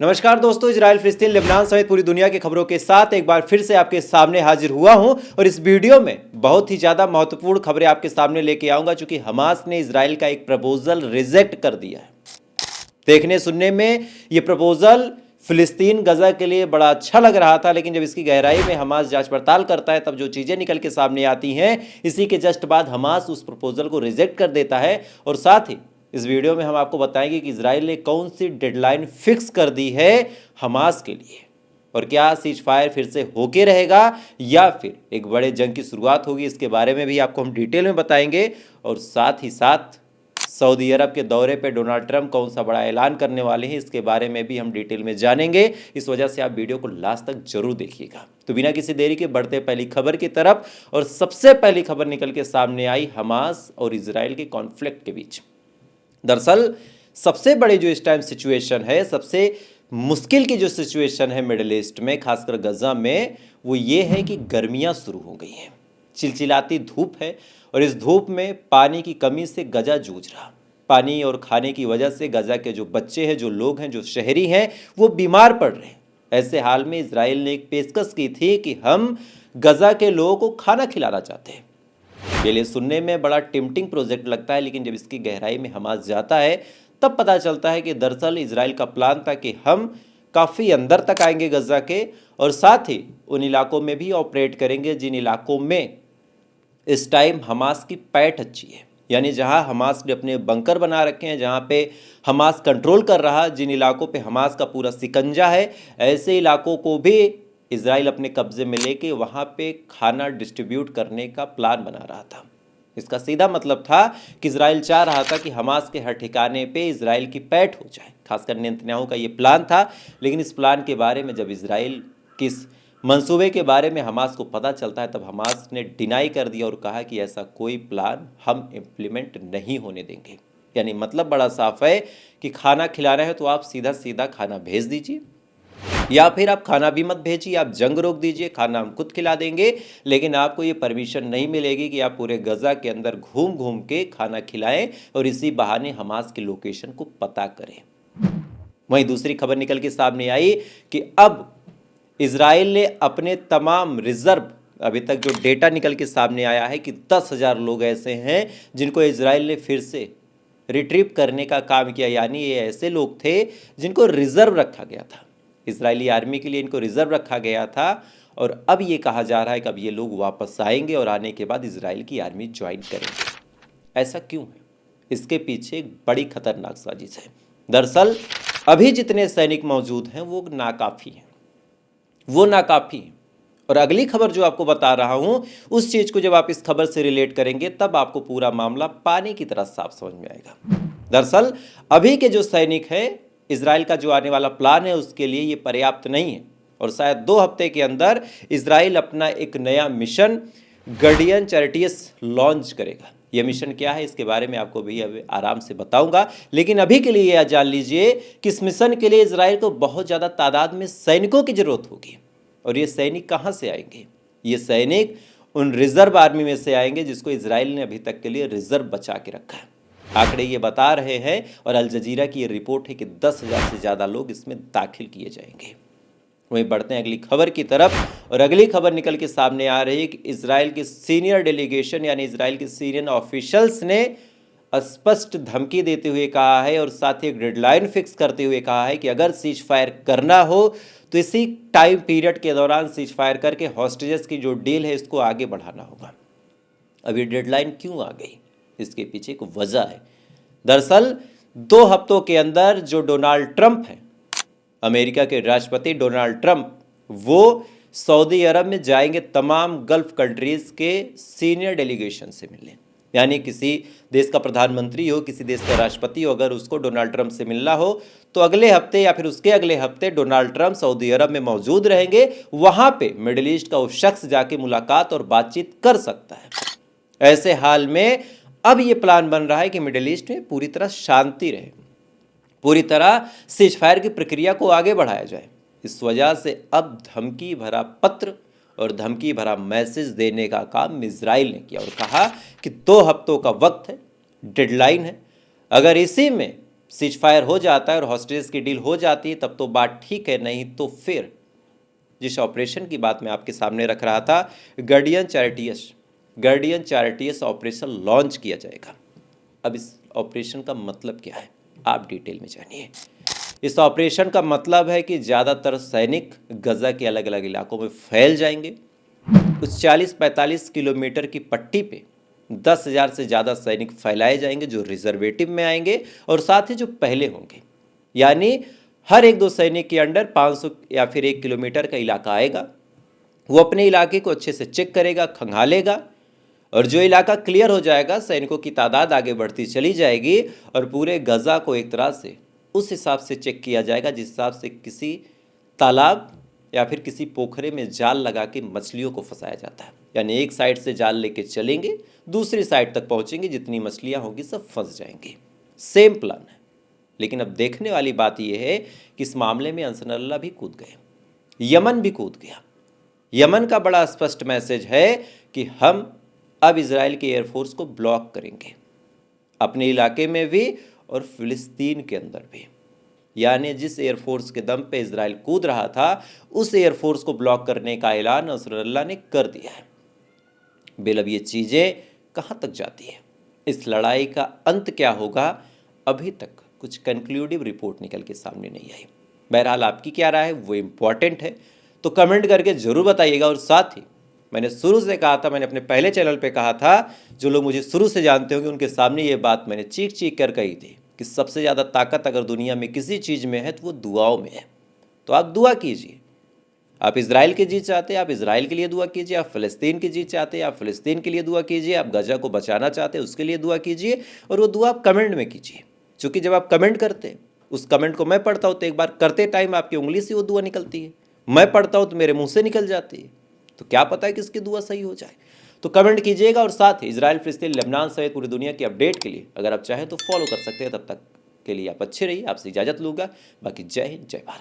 नमस्कार दोस्तों, इजराइल, फिलिस्तीन, लेबनान समेत पूरी दुनिया की खबरों के साथ एक बार फिर से आपके सामने हाजिर हुआ हूं और इस वीडियो में बहुत ही ज़्यादा महत्वपूर्ण खबरें आपके सामने लेके आऊंगा, क्योंकि हमास ने इजराइल का एक प्रपोजल रिजेक्ट कर दिया है। देखने सुनने में ये प्रपोजल फिलिस्तीन गजा के लिए बड़ा अच्छा लग रहा था, लेकिन जब इसकी गहराई में हमास जांच पड़ताल करता है तब जो चीज़ें निकल के सामने आती हैं, इसी के जस्ट बाद हमास उस प्रपोजल को रिजेक्ट कर देता है। और साथ ही इस वीडियो में हम आपको बताएंगे कि इजराइल ने कौन सी डेडलाइन फिक्स कर दी है हमास के लिए, और क्या सीज फायर फिर से होके रहेगा या फिर एक बड़े जंग की शुरुआत होगी, इसके बारे में भी आपको हम डिटेल में बताएंगे। और साथ ही साथ सऊदी अरब के दौरे पे डोनाल्ड ट्रंप कौन सा बड़ा ऐलान करने वाले हैं, इसके बारे में भी हम डिटेल में जानेंगे। इस वजह से आप वीडियो को लास्ट तक जरूर देखिएगा। तो बिना किसी देरी के बढ़ते पहली खबर की तरफ। और सबसे पहली खबर निकल के सामने आई हमास और इजराइल के कॉन्फ्लिक्ट के बीच। दरअसल सबसे बड़ी जो इस टाइम सिचुएशन है, सबसे मुश्किल की जो सिचुएशन है मिडिल ईस्ट में, खासकर गजा में, वो ये है कि गर्मियां शुरू हो गई हैं। चिलचिलाती धूप है और इस धूप में पानी की कमी से गजा जूझ रहा। पानी और खाने की वजह से गजा के जो बच्चे हैं, जो लोग हैं, जो शहरी हैं, वो बीमार पड़ रहे हैं। ऐसे हाल में इजराइल ने एक पेशकश की थी कि हम गजा के लोगों को खाना खिलाना चाहते हैं। ये लिए सुनने में बड़ा टिम्पटिंग प्रोजेक्ट लगता है, लेकिन जब इसकी गहराई में हमास जाता है तब पता चलता है कि दरअसल इजराइल का प्लान था कि हम काफ़ी अंदर तक आएंगे गजा के, और साथ ही उन इलाकों में भी ऑपरेट करेंगे जिन इलाकों में इस टाइम हमास की पैठ अच्छी है। यानी जहां हमास ने अपने बंकर बना रखे हैं, जहां पे हमास कंट्रोल कर रहा, जिन इलाकों पे हमास का पूरा सिकंजा है, ऐसे इलाकों को भी इजराइल अपने कब्जे में लेके वहाँ पे खाना डिस्ट्रीब्यूट करने का प्लान बना रहा था। इसका सीधा मतलब था कि इजराइल चाह रहा था कि हमास के हर ठिकाने पे इजराइल की पैठ हो जाए। खासकर नेतन्याहू का ये प्लान था, लेकिन इस प्लान के बारे में जब इजराइल किस मंसूबे के बारे में हमास को पता चलता है, तब हमास ने डिनाई कर दिया और कहा कि ऐसा कोई प्लान हम इम्प्लीमेंट नहीं होने देंगे। यानी मतलब बड़ा साफ है कि खाना खिलाना है तो आप सीधा सीधा खाना भेज दीजिए, या फिर आप खाना भी मत भेजिए, आप जंग रोक दीजिए, खाना हम खुद खिला देंगे, लेकिन आपको ये परमिशन नहीं मिलेगी कि आप पूरे गजा के अंदर घूम घूम के खाना खिलाएं और इसी बहाने हमास की लोकेशन को पता करें। वहीं दूसरी खबर निकल के सामने आई कि अब इजराइल ने अपने तमाम रिजर्व, अभी तक जो डेटा निकल के सामने आया है कि 10,000 लोग ऐसे हैं जिनको इजराइल ने फिर से रिट्रीव करने का काम किया। यानी ये ऐसे लोग थे जिनको रिजर्व रखा गया था, इजरायली आर्मी के लिए इनको रिजर्व रखा गया था, और अब ये कहा जा रहा है कि अब ये लोग वापस आएंगे और आने के बाद इजराइल की आर्मी ज्वाइन करेंगे। ऐसा क्यों है? इसके पीछे एक बड़ी खतरनाक साजिश है। दरअसल अभी जितने सैनिक मौजूद हैं वो नाकाफ़ी हैं, वो नाकाफ़ी हैं। और अगली खबर जो आपको बता रहा हूं, उस चीज़ को जब आप इस खबर से रिलेट करेंगे तब आपको पूरा मामला पानी की तरह साफ समझ में आएगा। दरअसल अभी के जो सैनिक हैं, इजराइल का जो आने वाला प्लान है उसके लिए ये पर्याप्त नहीं है, और शायद 2 हफ्ते के अंदर इजराइल अपना एक नया मिशन गार्डियन चैरिटियस लॉन्च करेगा। यह मिशन क्या है इसके बारे में आपको भी अभी आराम से बताऊंगा, लेकिन अभी के लिए यह जान लीजिए कि इस मिशन के लिए इजराइल को बहुत ज़्यादा तादाद में सैनिकों की ज़रूरत होगी। और ये सैनिक कहाँ से आएंगे? ये सैनिक उन रिजर्व आर्मी में से आएंगे जिसको इजराइल ने अभी तक के लिए रिजर्व बचा के रखा है। आंकड़े ये बता रहे हैं, और अल जजीरा की ये रिपोर्ट है कि 10,000 से ज़्यादा लोग इसमें दाखिल किए जाएंगे। वहीं बढ़ते हैं अगली खबर की तरफ, और अगली खबर निकल के सामने आ रही है कि इजराइल की सीनियर डेलीगेशन, यानी इजराइल के सीनियर ऑफिशियल्स ने स्पष्ट धमकी देते हुए कहा है, और साथ ही एक डेडलाइन फिक्स करते हुए कहा है कि अगर सीज फायर करना हो तो इसी टाइम पीरियड के दौरान सीज फायर करके हॉस्टेजेस की जो डील है इसको आगे बढ़ाना होगा। अब ये डेडलाइन क्यों आ गई? इसके पीछे एक वजह है। दरअसल 2 हफ्तों के अंदर जो डोनाल्ड ट्रंप हैं, अमेरिका के राष्ट्रपति डोनाल्ड ट्रंप, वो सऊदी अरब में जाएंगे तमाम गल्फ कंट्रीज के सीनियर डेलीगेशन से मिलने। यानी किसी देश का प्रधानमंत्री हो, किसी देश का राष्ट्रपति हो, अगर उसको डोनाल्ड ट्रंप से मिलना हो तो अगले हफ्ते या फिर उसके अगले हफ्ते डोनाल्ड ट्रंप सऊदी अरब में मौजूद रहेंगे। वहां पे मिडिल ईस्ट का वो शख्स जाके मुलाकात और बातचीत कर सकता है। ऐसे हाल में अब ये प्लान बन रहा है कि मिडिल ईस्ट में पूरी तरह शांति रहे, पूरी तरह सीज फायर की प्रक्रिया को आगे बढ़ाया जाए। इस वजह से अब धमकी भरा पत्र और धमकी भरा मैसेज देने का काम इजराइल ने किया और कहा कि 2 हफ्तों का वक्त है, डेडलाइन है, अगर इसी में सीज फायर हो जाता है और हॉस्टेज की डील हो जाती है तब तो बात ठीक है, नहीं तो फिर जिस ऑपरेशन की बात मैं आपके सामने रख रहा था, गार्डियन चैरिटियस ऑपरेशन लॉन्च किया जाएगा। अब इस ऑपरेशन का मतलब क्या है आप डिटेल में जानिए। इस ऑपरेशन का मतलब है कि ज़्यादातर सैनिक गजा के अलग अलग इलाकों में फैल जाएंगे। उस 40-45 किलोमीटर की पट्टी पे 10,000 से ज़्यादा सैनिक फैलाए जाएंगे जो रिजर्वेटिव में आएंगे और साथ ही जो पहले होंगे, यानी हर 1-2 सैनिक के अंडर 500 या फिर 1 किलोमीटर का इलाका आएगा। वो अपने इलाके को अच्छे से चेक करेगा, खंगालेगा और जो इलाका क्लियर हो जाएगा सैनिकों की तादाद आगे बढ़ती चली जाएगी और पूरे गजा को एक तरह से उस हिसाब से चेक किया जाएगा जिस हिसाब से किसी तालाब या फिर किसी पोखरे में जाल लगा के मछलियों को फंसाया जाता है। यानी एक साइड से जाल लेके चलेंगे, दूसरी साइड तक पहुंचेंगे, जितनी मछलियां होंगी सब फंस जाएंगी। सेम प्लान है। लेकिन अब देखने वाली बात यह है कि इस मामले में अंसरल्लाह भी कूद गए, यमन भी कूद गया। यमन का बड़ा स्पष्ट मैसेज है कि हम अब इजराइल के एयरफोर्स को ब्लॉक करेंगे, अपने इलाके में भी और फिलिस्तीन के अंदर भी। यानी जिस एयरफोर्स के दम पे इजराइल कूद रहा था उस एयरफोर्स को ब्लॉक करने का ऐलान नसरुल्लाह ने कर दिया है। बेल अब ये चीज़ें कहाँ तक जाती है, इस लड़ाई का अंत क्या होगा, अभी तक कुछ कंक्लूडिव रिपोर्ट निकल के सामने नहीं आई। बहरहाल आपकी क्या राय है वो इम्पॉर्टेंट है, तो कमेंट करके ज़रूर बताइएगा। और साथ ही मैंने शुरू से कहा था, मैंने अपने पहले चैनल पे कहा था, जो लोग मुझे शुरू से जानते होंगे उनके सामने ये बात मैंने चीख चीख कर कही थी कि सबसे ज़्यादा ताकत अगर दुनिया में किसी चीज़ में है तो वो दुआओं में है। तो आप दुआ कीजिए। आप इजराइल की जीत चाहते हैं, आप इजराइल के लिए दुआ कीजिए। आप फ़लस्तीन की जीत चाहते हैं, आप फ़लस्तीन के लिए दुआ कीजिए। आप गजा को बचाना चाहते हैं, उसके लिए दुआ कीजिए। और वो दुआ आप कमेंट में कीजिए, क्योंकि जब आप कमेंट करते हैं, उस कमेंट को मैं पढ़ता हूँ तो एक बार करते टाइम आपकी उंगली से वो दुआ निकलती है, मैं पढ़ता हूँ तो मेरे मुँह से निकल जाती है। तो क्या पता है किसकी दुआ सही हो जाए। तो कमेंट कीजिएगा। और साथ ही इजराइल, फिलिस्तीन, लेबनान सहित पूरी दुनिया की अपडेट के लिए अगर आप चाहें तो फॉलो कर सकते हैं। तब तक के लिए आप अच्छे रहिए। आपसे इजाज़त लूँगा। बाकी जय हिंद, जय भारत।